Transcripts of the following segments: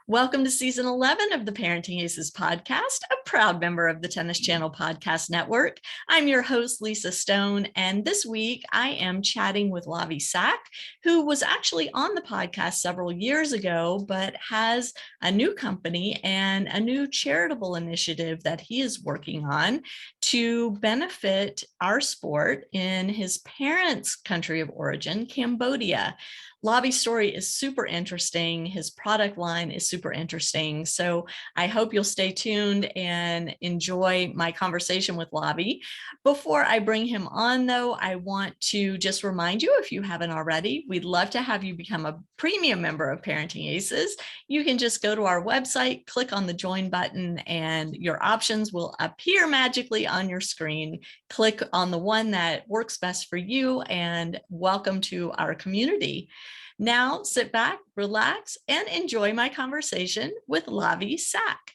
Welcome to season 11 of the Parenting Aces Podcast, a proud member of the Tennis Channel Podcast Network. I'm your host, Lisa Stone, and this week I am chatting with Lavie Sak, who was actually on the podcast several years ago, but has a new company and a new charitable initiative that he is working on to benefit our sport in his parents' country of origin, Cambodia. Lavie's story is super interesting. His product line is super interesting. So I hope you'll stay tuned and enjoy my conversation with Lavie. Before I bring him on, though, I want to just remind you, if you haven't already, we'd love to have you become a premium member of Parenting Aces. You can just go to our website, click on the join button, and your options will appear magically on your screen. Click on the one that works best for you, and welcome to our community. Now, sit back, relax, and enjoy my conversation with Lavie Sak.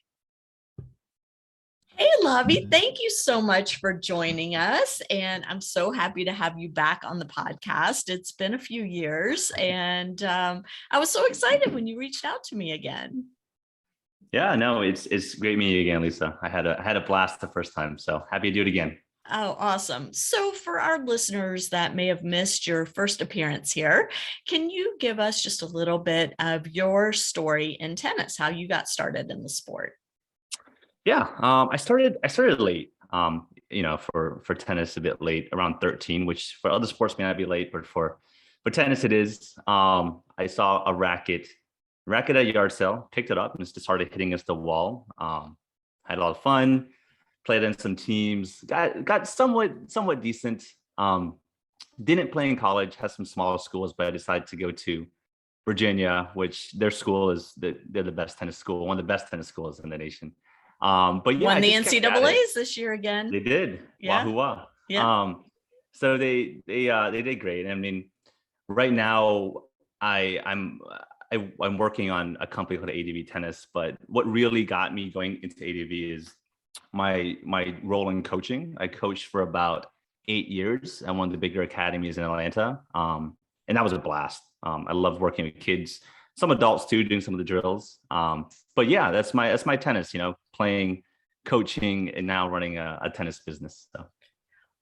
Hey, Lavie, thank you so much for joining us. And I'm so happy to have you back on the podcast. It's been a few years, and I was so excited when you reached out to me again. Yeah, no, it's great meeting you again, Lisa. I had a blast the first time, so happy to do it again. Oh, awesome. So for our listeners that may have missed your first appearance here, can you give us just a little bit of your story in tennis, how you got started in the sport? Yeah, I started late, for tennis a bit late, around 13, which for other sports may not be late, but for tennis it is. I saw a racket at a yard sale, picked it up and just started hitting against the wall. Had a lot of fun. Played in some teams, got somewhat decent. Didn't play in college, had some smaller schools, but I decided to go to Virginia, which their school they're the best tennis school, one of the best tennis schools in the nation. But yeah, won the NCAAs this year again. They did. Yeah. Wahoo wah. Yeah. So they did great. I mean, right now I'm working on a company called ADV Tennis, but what really got me going into ADV is my role in coaching. I coached for about 8 years at one of the bigger academies in Atlanta. And that was a blast. I loved working with kids, some adults too, doing some of the drills. But yeah, that's my tennis, playing, coaching, and now running a tennis business. So.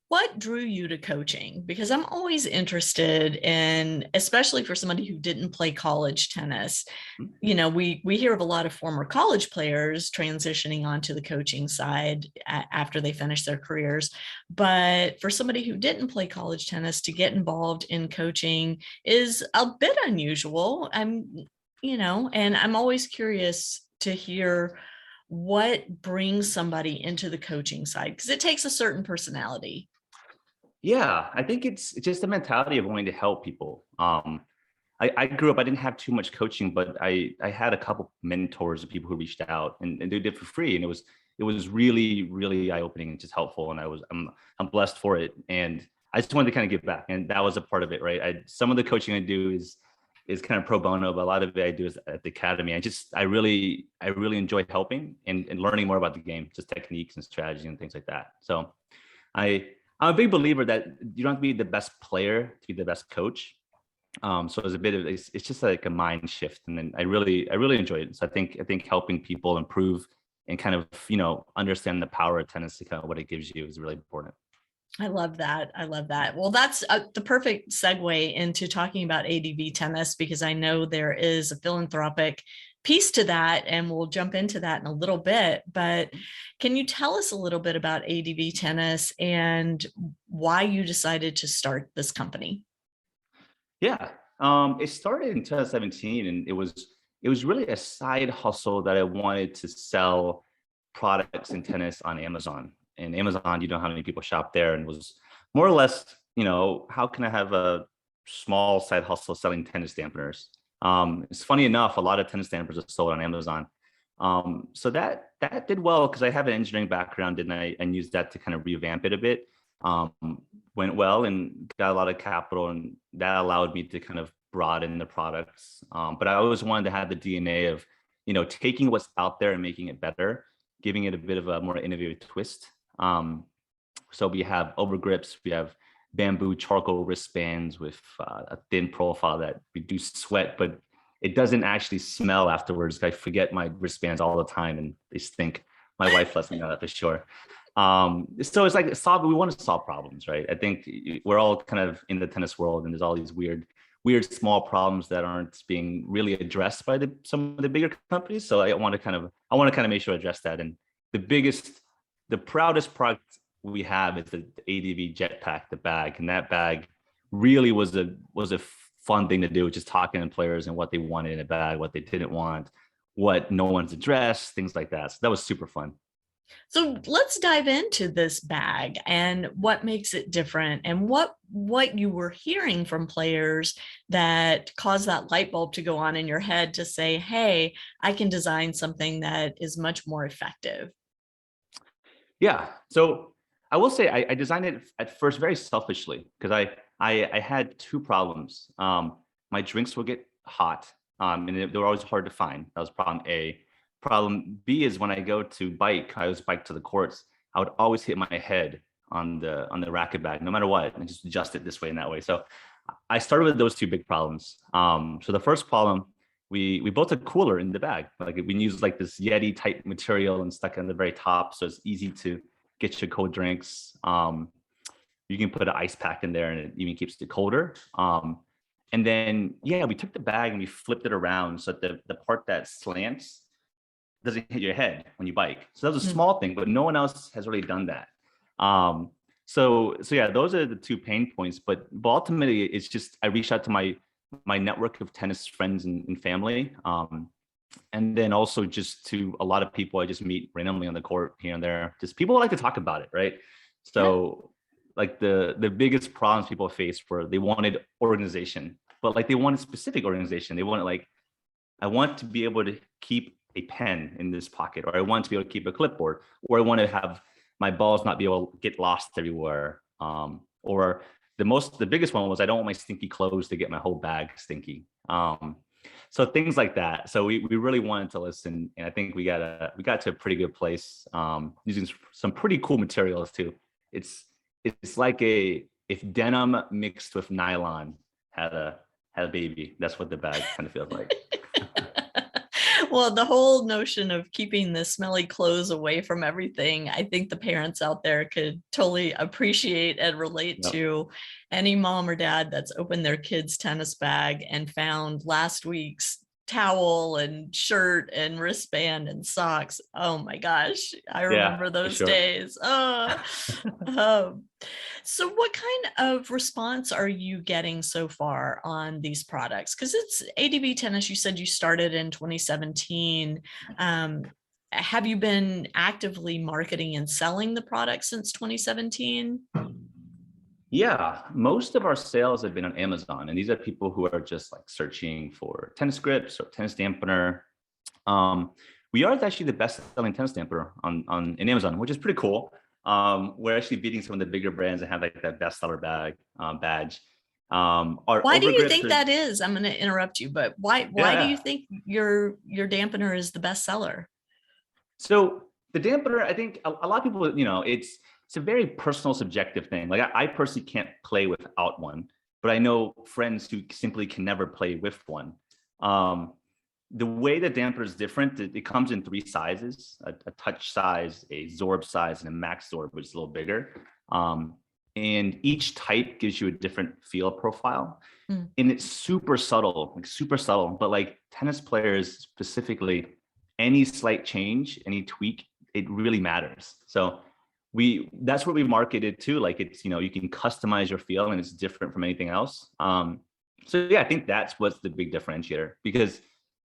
What drew you to coaching? Because I'm always interested in, especially for somebody who didn't play college tennis, we hear of a lot of former college players transitioning onto the coaching side after they finish their careers. But for somebody who didn't play college tennis to get involved in coaching is a bit unusual. And I'm always curious to hear what brings somebody into the coaching side, because it takes a certain personality. Yeah, I think it's just the mentality of wanting to help people. I grew up, I didn't have too much coaching, but I had a couple mentors of people who reached out and they did it for free. And it was really, really eye-opening and just helpful. And I'm blessed for it. And I just wanted to kind of give back. And that was a part of it, right? Some of the coaching I do is kind of pro bono, but a lot of it I do is at the academy. I really enjoy helping and learning more about the game, just techniques and strategy and things like that. So I'm a big believer that you don't have to be the best player to be the best coach. So it's just like a mind shift, and then I really enjoy it. So I think helping people improve and kind of understand the power of tennis and kind of what it gives you is really important. I love that. Well, that's the perfect segue into talking about ADV Tennis, because I know there is a philanthropic piece to that, and we'll jump into that in a little bit. But can you tell us a little bit about ADV Tennis and why you decided to start this company? Yeah, it started in 2017, and it was really a side hustle that I wanted to sell products in tennis on Amazon. And Amazon, you know how many people shop there, and was more or less, how can I have a small side hustle selling tennis dampeners? It's funny enough, a lot of tennis dampers are sold on Amazon. So that did well because I have an engineering background, and I used that to kind of revamp it a bit. Went well and got a lot of capital, and that allowed me to kind of broaden the products. But I always wanted to have the DNA of, taking what's out there and making it better, giving it a bit of a more innovative twist. So we have overgrips, we have bamboo charcoal wristbands with a thin profile that reduce sweat, but It doesn't actually smell afterwards. I forget my wristbands all the time and they stink. My wife lets me know that for sure. So it's like we want to solve problems, right? I think we're all kind of in the tennis world, and there's all these weird small problems that aren't being really addressed by some of the bigger companies. So I want to kind of make sure I address that. And the proudest product we have is the ADV Jetpack, the bag, and that bag really was a fun thing to do, just talking to players and what they wanted in a bag, what they didn't want, what no one's addressed, things like that. So that was super fun. So let's dive into this bag and what makes it different, and what you were hearing from players that caused that light bulb to go on in your head to say, hey, I can design something that is much more effective. Yeah. So I will say I designed it at first very selfishly, because I had two problems. My drinks would get hot, and they were always hard to find. That was problem A. Problem B is when I go to bike, I always bike to the courts, I would always hit my head on the racket bag, no matter what, and just adjust it this way and that way. So I started with those two big problems. So the first problem, we built a cooler in the bag. Like we used like this Yeti type material and stuck it on the very top, so it's easy to get your cold drinks. You can put an ice pack in there and it even keeps it colder. And then, we took the bag and we flipped it around so that the part that slants doesn't hit your head when you bike. So that was a small thing, but no one else has really done that. So those are the two pain points. But ultimately, it's just I reached out to my network of tennis friends and family, and then also just to a lot of people I just meet randomly on the court here and there. Just people like to talk about it, right? So like the biggest problems people faced were they wanted organization, but like they wanted specific organization. They wanted like, I want to be able to keep a pen in this pocket, or I want to be able to keep a clipboard, or I want to have my balls not be able to get lost everywhere. Or the biggest one was I don't want my stinky clothes to get my whole bag stinky. So things like that. So we really wanted to listen, and I think we got to a pretty good place, using some pretty cool materials too. It's like if denim mixed with nylon had a baby. That's what the bag kind of feels like. Well, the whole notion of keeping the smelly clothes away from everything, I think the parents out there could totally appreciate and relate to. Any mom or dad that's opened their kid's tennis bag and found last week's towel and shirt and wristband and socks. Oh my gosh, I remember those days. So what kind of response are you getting so far on these products? Because it's ADB Tennis, you said you started in 2017. Have you been actively marketing and selling the product since 2017? Yeah, most of our sales have been on Amazon, and these are people who are just like searching for tennis grips or tennis dampener. We are actually the best-selling tennis dampener on Amazon, which is pretty cool. We're actually beating some of the bigger brands that have like that bestseller badge. Why do you think that is? I'm going to interrupt you, but why do you think your dampener is the bestseller? So the dampener, I think a lot of people, it's a very personal, subjective thing. Like I personally can't play without one, but I know friends who simply can never play with one. The way the dampener is different, it comes in 3 sizes: a touch size, a Zorb size, and a max Zorb, which is a little bigger. And each type gives you a different feel profile. And it's super subtle, but like tennis players specifically, any slight change, any tweak, it really matters. So that's what we marketed to. Like it's, you can customize your feel and it's different from anything else. So I think that's what's the big differentiator, because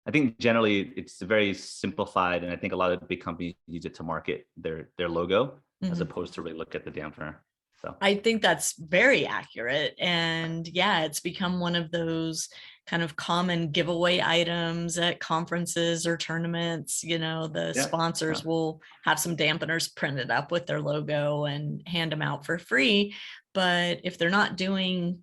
I think generally it's very simplified, and I think a lot of big companies use it to market their logo as opposed to really look at the dampener. So I think that's very accurate. And it's become one of those kind of common giveaway items at conferences or tournaments. The sponsors will have some dampeners printed up with their logo and hand them out for free. But if they're not doing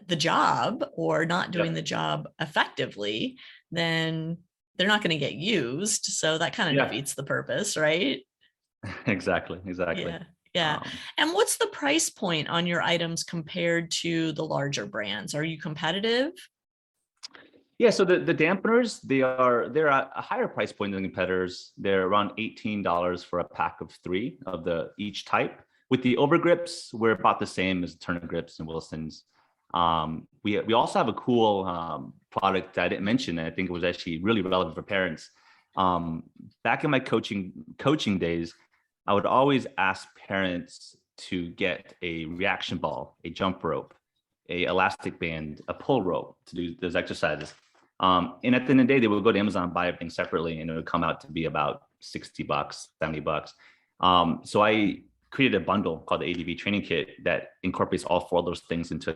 the job or not doing the job effectively, then they're not going to get used. So that kind of defeats the purpose, right? Exactly. Yeah. And what's the price point on your items compared to the larger brands? Are you competitive? Yeah, so the dampeners, they're at a higher price point than the competitors. They're around $18 for a pack of 3 of the each type. With the overgrips, we're about the same as Turner grips and Wilson's. We also have a cool product that I didn't mention, and I think it was actually really relevant for parents. Back in my coaching days, I would always ask parents to get a reaction ball, a jump rope, a elastic band, a pull rope to do those exercises. And at the end of the day, they would go to Amazon, buy everything separately, and it would come out to be about $60, $70. So I created a bundle called the ADV training kit that incorporates all 4 of those things into a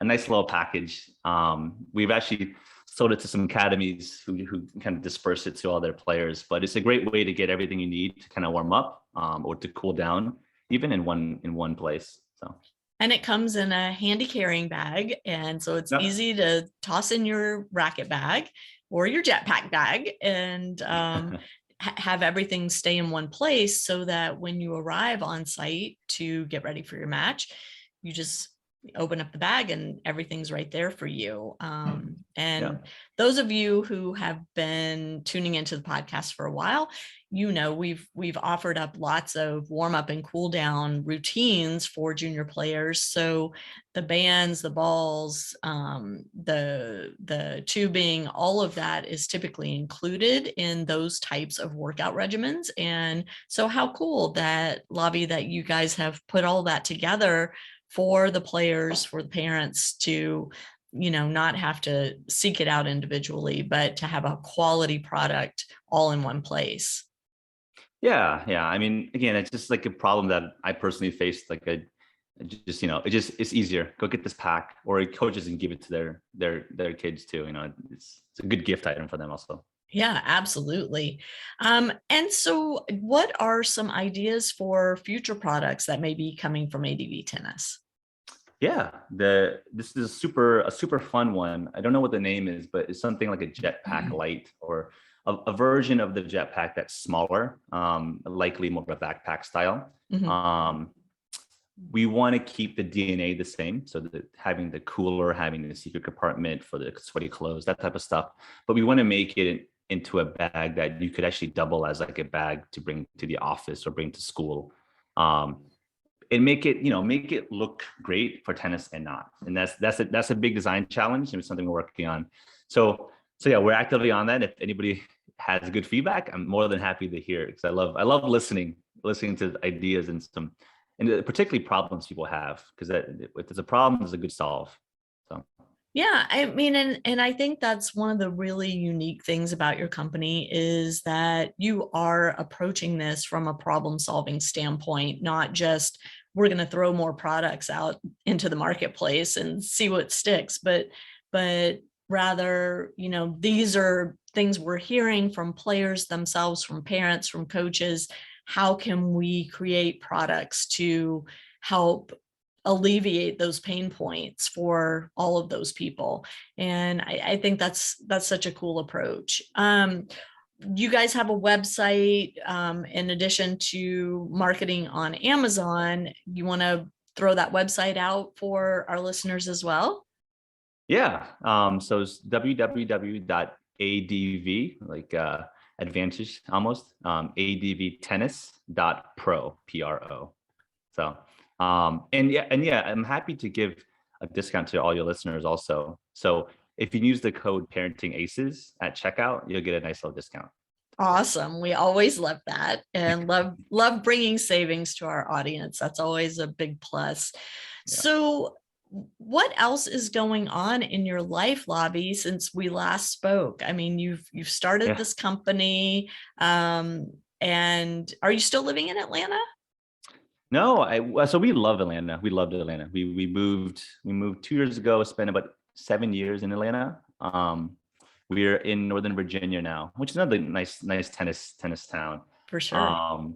nice little package. We've actually sold it to some academies who kind of disperse it to all their players, but it's a great way to get everything you need to kind of warm up or to cool down, even in one place. So. And it comes in a handy carrying bag. And so it's easy to toss in your racket bag or your jetpack bag and have everything stay in one place so that when you arrive on site to get ready for your match, you just open up the bag and everything's right there for you. Those of you who have been tuning into the podcast for a while, we've offered up lots of warm up and cool down routines for junior players. So the bands, the balls, the tubing, all of that is typically included in those types of workout regimens. And so how cool that, Lavie, that you guys have put all that together for the players, for the parents to, not have to seek it out individually, but to have a quality product all in one place. Yeah. I mean, again, it's just like a problem that I personally faced. Like it's easier. Go get this pack, or coaches can give it to their kids too. It's a good gift item for them also. Yeah, absolutely. And so what are some ideas for future products that may be coming from ADV Tennis? Yeah, this is a super fun one. I don't know what the name is, but it's something like a jetpack light, or a version of the jetpack that's smaller, likely more of a backpack style. Mm-hmm. We want to keep the DNA the same, so that having the cooler, having the secret compartment for the sweaty clothes, that type of stuff. But we want to make it into a bag that you could actually double as like a bag to bring to the office or bring to school. And make it look great for tennis and not. And that's a big design challenge, and it's something we're working on. So yeah, we're actively on that. If anybody has good feedback, I'm more than happy to hear it, because I love listening to ideas and particularly problems people have, because if there's a problem, there's a good solve. So. Yeah, I mean, and I think that's one of the really unique things about your company is that you are approaching this from a problem-solving standpoint, not just we're going to throw more products out into the marketplace and see what sticks, but rather, these are things we're hearing from players themselves, from parents, from coaches. How can we create products to help alleviate those pain points for all of those people? And I think that's such a cool approach. You guys have a website, in addition to marketing on Amazon. You want to throw that website out for our listeners as well? Yeah. So it's www.adv, like advantage almost, advtennis.pro, Pro. So, and yeah, I'm happy to give a discount to all your listeners also. So if you use the code ParentingAces at checkout, you'll get a nice little discount. Awesome. We always love that, and love bringing savings to our audience. That's always a big plus. Yeah. So what else is going on in your life, Lavie, since we last spoke? I mean, you've started this company, and are you still living in Atlanta? No, so we love Atlanta. We loved Atlanta. We moved 2 years ago, spent about 7 years in Atlanta. We're in Northern Virginia now, which is another nice tennis town. For sure.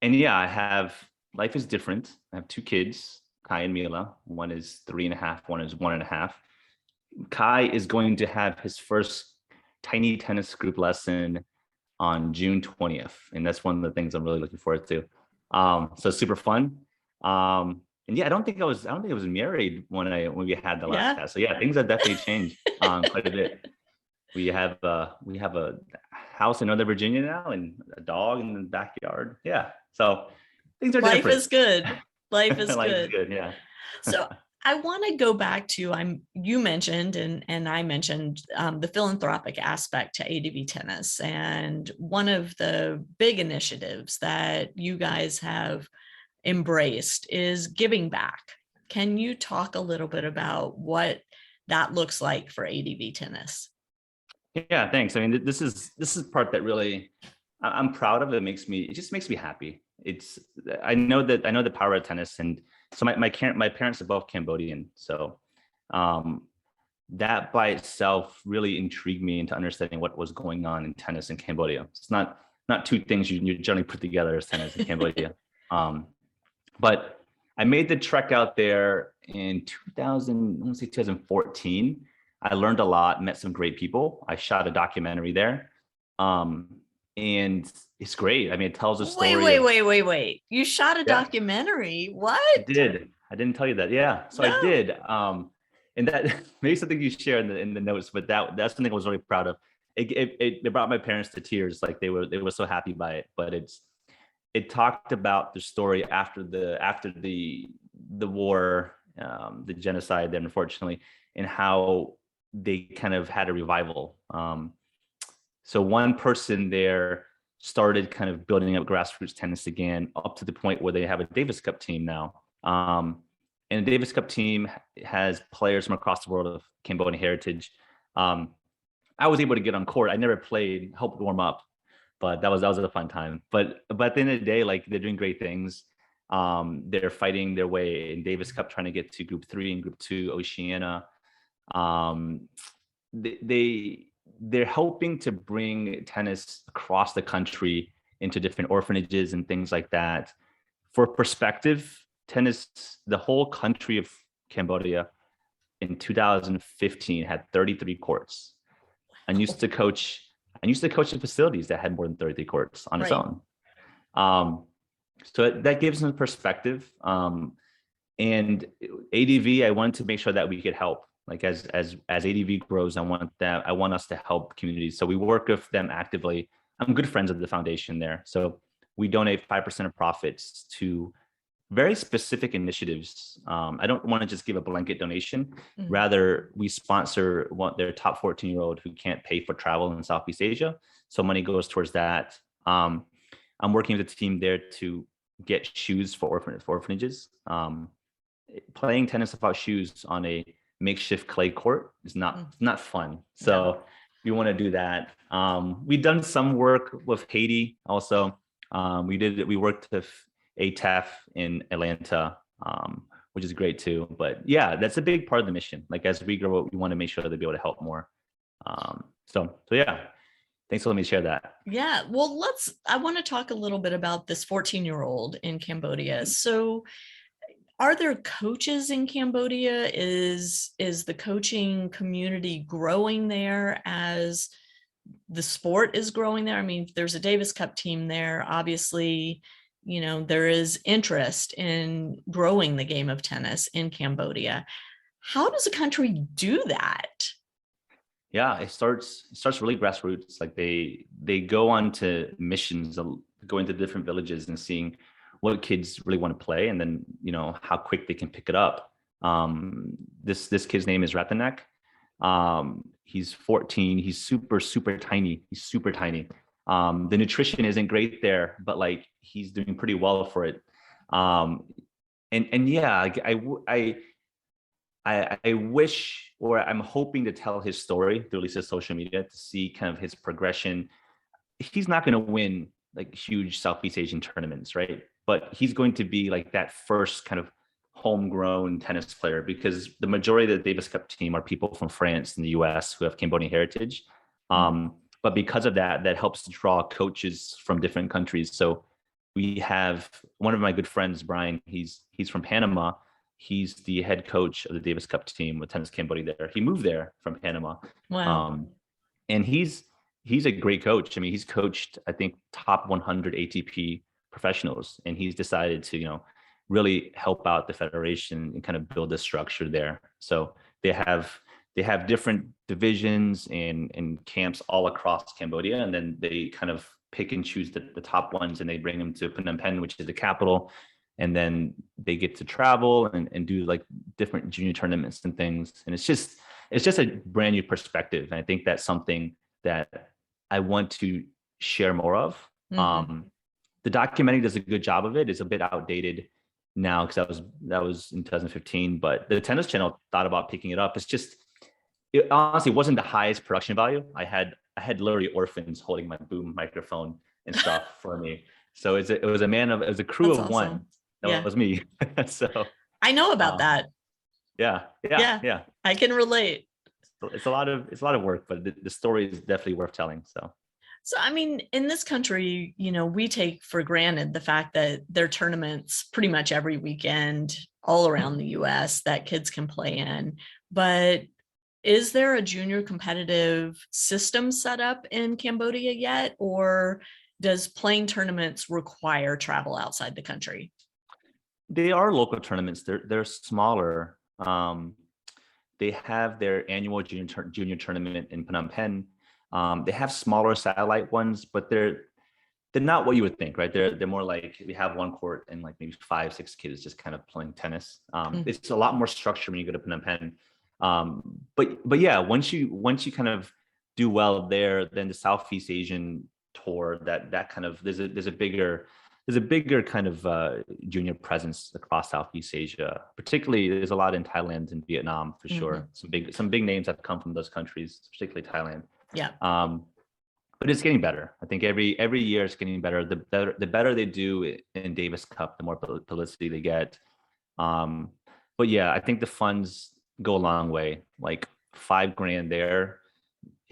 And yeah, life is different. I have 2 kids, Kai and Mila. One is 3.5, one is 1.5. Kai is going to have his first tiny tennis group lesson on June 20th. And that's one of the things I'm really looking forward to. So super fun. And yeah, I don't think I was married when we had the last cast. So yeah, things have definitely changed quite a bit. We have a house in Northern Virginia now and a dog in the backyard. Yeah. So things are Life different. is good. Life is Life is good. good. Yeah. So I want to go back to you mentioned and I mentioned the philanthropic aspect to ADV Tennis, and one of the big initiatives that you guys have embraced is giving back. Can you talk a little bit about what that looks like for ADV Tennis? Yeah, thanks. I mean, this is part that really I'm proud of. It just makes me happy. I know the power of tennis, and so my parents are both Cambodian, so um, that by itself really intrigued me into understanding what was going on in tennis in Cambodia. It's not two things you generally put together as tennis in Cambodia. But I made the trek out there in 2014. I learned a lot, met some great people. I shot a documentary there. And it's great. I mean, it tells a story. Wait. You shot a documentary. What? I did. I didn't tell you that. Yeah. So I did. And that maybe something you share in the notes, but that's something I was really proud of. It brought my parents to tears. Like they were so happy by it. But it talked about the story after the war, the genocide, then unfortunately, and how they kind of had a revival. So one person there started kind of building up grassroots tennis again, up to the point where they have a Davis Cup team now. And the Davis Cup team has players from across the world of Cambodian heritage. I was able to get on court. I never played, helped warm up, but that was a fun time. But at the end of the day, like they're doing great things. They're fighting their way in Davis Cup, trying to get to Group 3 and Group 2 Oceania. They're helping to bring tennis across the country into different orphanages and things like that. For perspective, tennis, the whole country of Cambodia in 2015 had 33 courts. I used to coach in facilities that had more than 33 courts on its own. So that gives them perspective. And ADV, I wanted to make sure that we could help. Like as ADV grows, I want us to help communities. So we work with them actively. I'm good friends of the foundation there. So we donate 5% of profits to very specific initiatives. I don't want to just give a blanket donation. Mm-hmm. Rather, we sponsor their top 14-year-old who can't pay for travel in Southeast Asia. So money goes towards that. I'm working with a team there to get shoes for orphanages. Playing tennis without shoes on a makeshift clay court is not fun. So we want to do that. We've done some work with Haiti also. We worked with ATF in Atlanta, which is great too. But yeah, that's a big part of the mission. Like as we grow up, we want to make sure that they'll be able to help more. So yeah, thanks for letting me share that. Yeah, well, I want to talk a little bit about this 14-year-old in Cambodia. So are there coaches in Cambodia? Is the coaching community growing there as the sport is growing there? I mean, there's a Davis Cup team there. Obviously, there is interest in growing the game of tennis in Cambodia. How does a country do that? Yeah, it starts really grassroots. Like they go on to missions, go into different villages and seeing what kids really want to play, and then how quick they can pick it up. This kid's name is Ratanak. He's 14. He's super tiny. He's super tiny. The nutrition isn't great there, but like he's doing pretty well for it. And yeah, I wish, or I'm hoping to tell his story through at least his social media to see kind of his progression. He's not going to win like huge Southeast Asian tournaments, right? But he's going to be like that first kind of homegrown tennis player, because the majority of the Davis Cup team are people from France and the US who have Cambodian heritage. But because of that helps to draw coaches from different countries. So we have one of my good friends, Brian, he's from Panama. He's the head coach of the Davis Cup team with Tennis Cambodia there. He moved there from Panama. Wow. And he's a great coach. I mean, he's coached, I think, top 100 ATP professionals, and he's decided to, really help out the federation and kind of build a structure there. So they have they have different divisions and camps all across Cambodia, and then they kind of pick and choose the top ones, and they bring them to Phnom Penh, which is the capital, and then they get to travel and do like different junior tournaments and things. And it's just a brand new perspective, and I think that's something that I want to share more of. The documentary does a good job of it. It's a bit outdated now because that was in 2015, but the Tennis Channel thought about picking it up. It honestly wasn't the highest production value. I had literally orphans holding my boom microphone and stuff for me. So it was a crew That's of awesome. one. That was me. So I know about that. Yeah. I can relate. It's a lot of work, but the story is definitely worth telling. So, I mean, in this country, we take for granted the fact that there are tournaments pretty much every weekend all around the US that kids can play in. But is there a junior competitive system set up in Cambodia yet? Or does playing tournaments require travel outside the country? They are local tournaments. They're smaller. They have their annual junior tournament in Phnom Penh. They have smaller satellite ones, but they're not what you would think, right? They're more like we have one court and like maybe 5-6 kids just kind of playing tennis. It's a lot more structured when you go to Phnom Penh. But yeah, once you kind of do well there, then the Southeast Asian tour that kind of there's a bigger kind of junior presence across Southeast Asia. Particularly, there's a lot in Thailand and Vietnam for sure. Some big names have come from those countries, particularly Thailand. Yeah. But it's getting better. I think every year it's getting better. The better they do in Davis Cup, the more publicity they get. But yeah, I think the funds go a long way. Like $5,000 there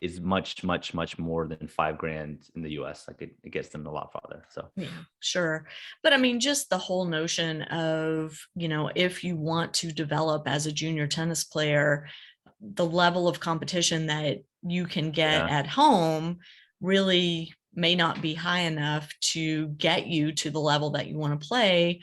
is much more than $5,000 in the US. Like it gets them a lot farther. So yeah, sure. But I mean, just the whole notion of, if you want to develop as a junior tennis player, the level of competition that you can get at home really may not be high enough to get you to the level that you want to play.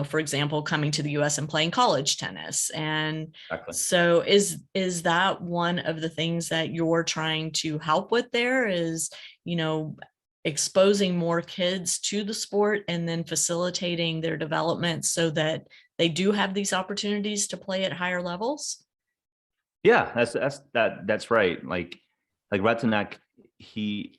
For example, coming to the US and playing college tennis. And exactly. So is that one of the things that you're trying to help with there is, exposing more kids to the sport and then facilitating their development so that they do have these opportunities to play at higher levels? Yeah, that's right. Like Ratanak, he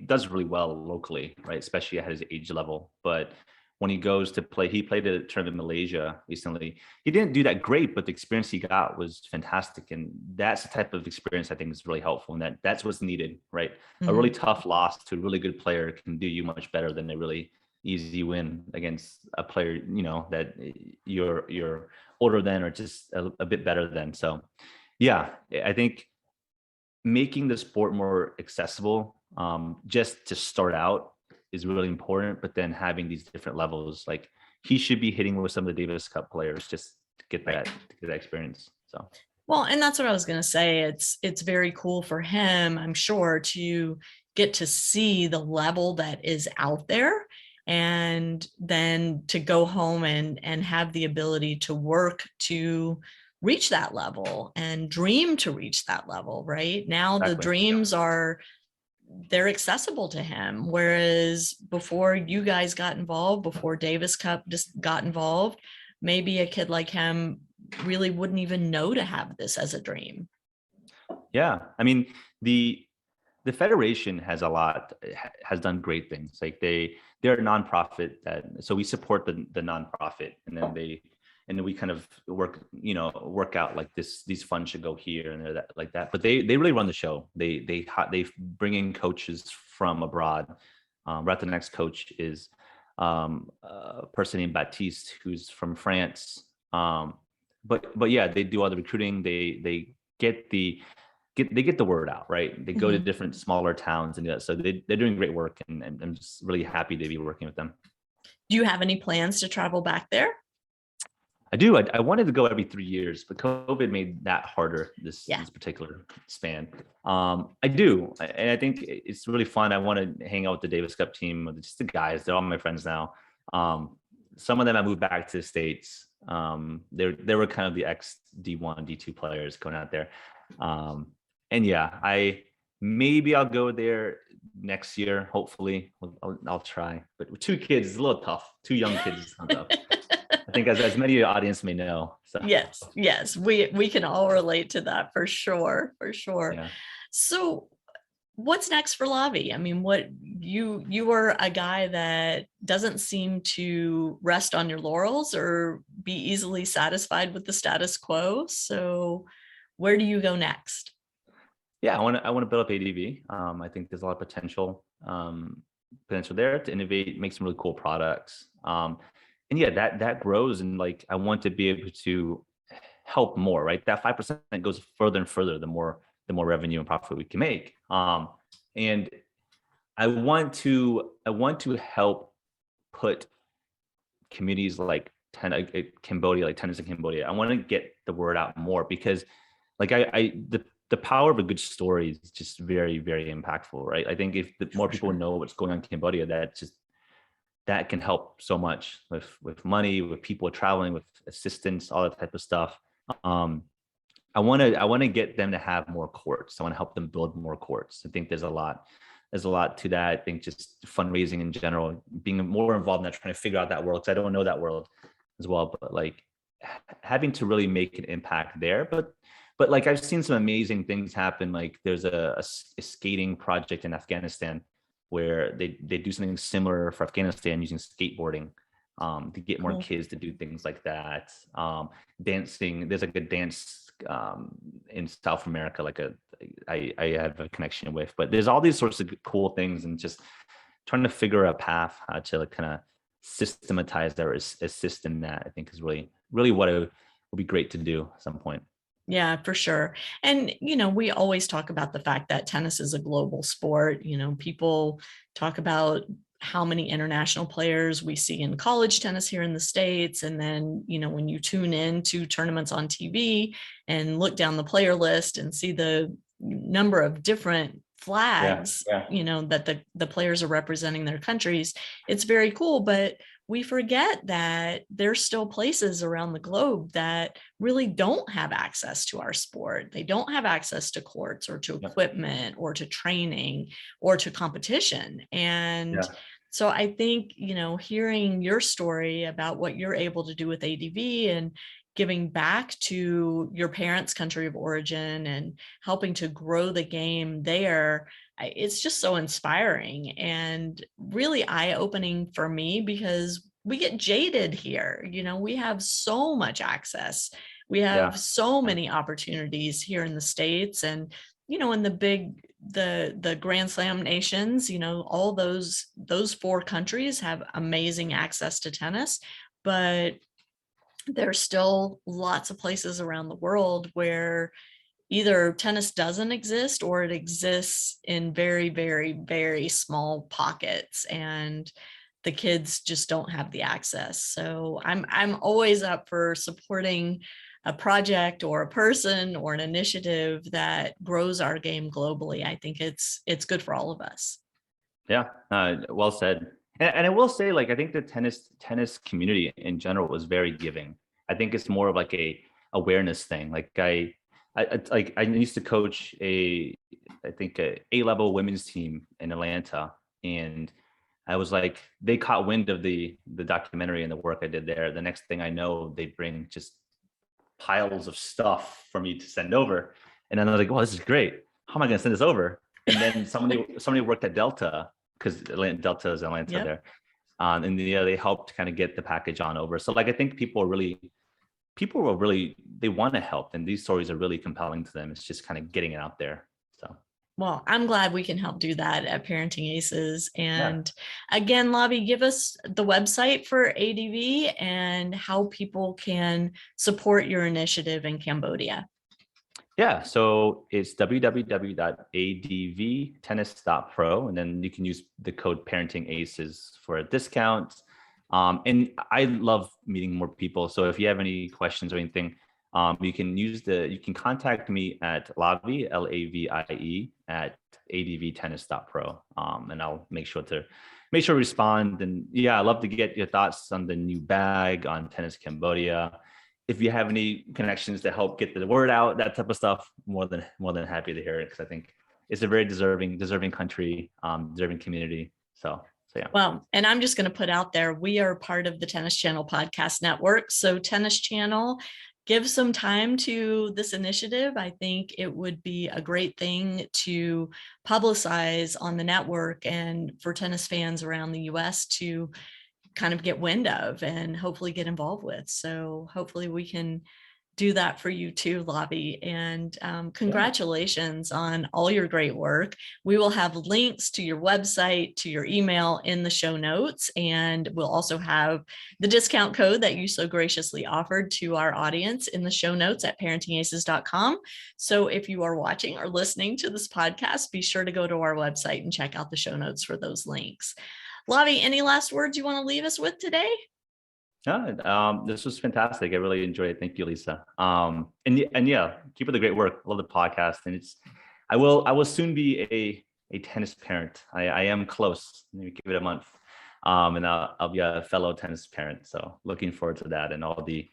does really well locally, right? Especially at his age level. But when he goes to play, he played a tournament in Malaysia recently. He didn't do that great, but the experience he got was fantastic. And that's the type of experience I think is really helpful. And that's what's needed, right? A really tough loss to a really good player can do you much better than a really easy win against a player, that you're older than or just a bit better than. So yeah, I think making the sport more accessible, just to start out, is really important. But then having these different levels, like he should be hitting with some of the Davis Cup players just to get that experience. So well, and that's what I was going to say. It's very cool for him, I'm sure, to get to see the level that is out there, and then to go home and have the ability to work to reach that level and dream to reach that level. Right now, exactly. The dreams they're accessible to him. Whereas before you guys got involved, before Davis Cup just got involved, maybe a kid like him really wouldn't even know to have this as a dream. Yeah. I mean, the Federation has done great things. Like they're a nonprofit so we support the nonprofit, and then we kind of work out like these funds should go here and there, like that. But they really run the show. They bring in coaches from abroad. Ratanek's coach is a person named Baptiste, who's from France. But yeah, they do all the recruiting. They get the word out, right? They go to different smaller towns and do that. So they're doing great work, and I'm just really happy to be working with them. Do you have any plans to travel back there? I do. I wanted to go every 3 years, but COVID made that harder this particular span. I do. And I think it's really fun. I want to hang out with the Davis Cup team, with just the guys. They're all my friends now. Some of them I moved back to the States. They were kind of the D1, D2 players going out there. And yeah, I'll go there next year. Hopefully I'll try, but with 2 kids, it's a little tough. 2 young kids. I think as many of your audience may know. So. Yes, we can all relate to that for sure. Yeah. So what's next for Lavie? I mean, what you are a guy that doesn't seem to rest on your laurels or be easily satisfied with the status quo. So where do you go next? Yeah, I want to build up ADV. I think there's a lot of potential there to innovate, make some really cool products. And yeah, that grows, and like I want to be able to help more, right? That 5% goes further and further the more revenue and profit we can make. And I want to help put communities like Cambodia, like tennis in Cambodia. I want to get the word out more, because like the power of a good story is just very, very impactful, right? I think if more people know what's going on in Cambodia, that can help so much with money, with people traveling, with assistance, all that type of stuff. I want to get them to have more courts. I want to help them build more courts. I think there's a lot to that. I think just fundraising in general, being more involved in that, trying to figure out that world, because I don't know that world as well, but like having to really make an impact there. But like I've seen some amazing things happen. Like there's a skating project in Afghanistan where they do something similar for Afghanistan using skateboarding to get more kids to do things like that. Dancing, there's like a dance in South America, like I have a connection with, but there's all these sorts of cool things, and just trying to figure out a path how to like kind of systematize or assist in that, I think is really, really what it would be great to do at some point. Yeah, for sure. And, we always talk about the fact that tennis is a global sport. People talk about how many international players we see in college tennis here in the States. And then, when you tune in to tournaments on TV and look down the player list and see the number of different flags, that the players are representing their countries, it's very cool. But we forget that there's still places around the globe that really don't have access to our sport. They don't have access to courts or to equipment or to training or to competition. And so I think, hearing your story about what you're able to do with ADV and giving back to your parents' country of origin and helping to grow the game there, it's just so inspiring and really eye-opening for me, because we get jaded here. We have so much access. We have so many opportunities here in the States, and, in the Grand Slam nations, all those 4 countries have amazing access to tennis, but there's still lots of places around the world where either tennis doesn't exist or it exists in very, very, very small pockets, and the kids just don't have the access. So I'm always up for supporting a project or a person or an initiative that grows our game globally. I think it's good for all of us. Yeah, well said. And I will say, like, I think the tennis community in general is very giving. I think it's more of like a awareness thing. Like I used to coach a A-level women's team in Atlanta, and I was like, they caught wind of the documentary and the work I did there. The next thing I know, they bring just piles of stuff for me to send over, and then I was like, well, this is great. How am I going to send this over? And then somebody worked at Delta, because Delta is Atlanta there. And they helped kind of get the package on over. So like, I think people are really, they want to help. And these stories are really compelling to them. It's just kind of getting it out there. So. Well, I'm glad we can help do that at Parenting Aces. And again, Lavie, give us the website for ADV and how people can support your initiative in Cambodia. Yeah, so it's www.advtennis.pro, and then you can use the code ParentingAces for a discount. And I love meeting more people. So if you have any questions or anything, you can contact me at Lavie, Lavie, at advtennis.pro. And I'll make sure to respond. And yeah, I'd love to get your thoughts on the new bag, on Tennis Cambodia. if you have any connections to help get the word out, that type of stuff, more than happy to hear it, because I think it's a very deserving country, deserving community. So yeah. Well, and I'm just going to put out there, we are part of the Tennis Channel Podcast Network. So Tennis Channel, give some time to this initiative. I think it would be a great thing to publicize on the network and for tennis fans around the US to kind of get wind of and hopefully get involved with. So hopefully we can do that for you too, Lavie. And congratulations on all your great work. We will have links to your website, to your email in the show notes. And we'll also have the discount code that you so graciously offered to our audience in the show notes at parentingaces.com. So if you are watching or listening to this podcast, be sure to go to our website and check out the show notes for those links. Lavie, any last words you want to leave us with today? This was fantastic. I really enjoyed it. Thank you, Lisa. And yeah, keep up the great work. Love the podcast. And I will soon be a tennis parent. I am close. Maybe give it a month. And I'll be a fellow tennis parent. So looking forward to that and all the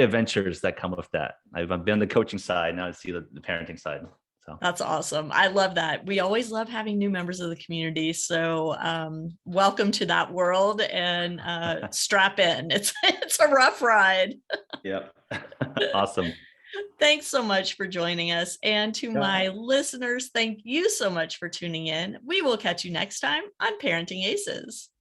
adventures that come with that. I've been on the coaching side. Now I see the parenting side. So that's awesome. I love that. We always love having new members of the community. So welcome to that world, and strap in. It's a rough ride. Yep. Awesome. Thanks so much for joining us. And to my listeners, thank you so much for tuning in. We will catch you next time on Parenting Aces.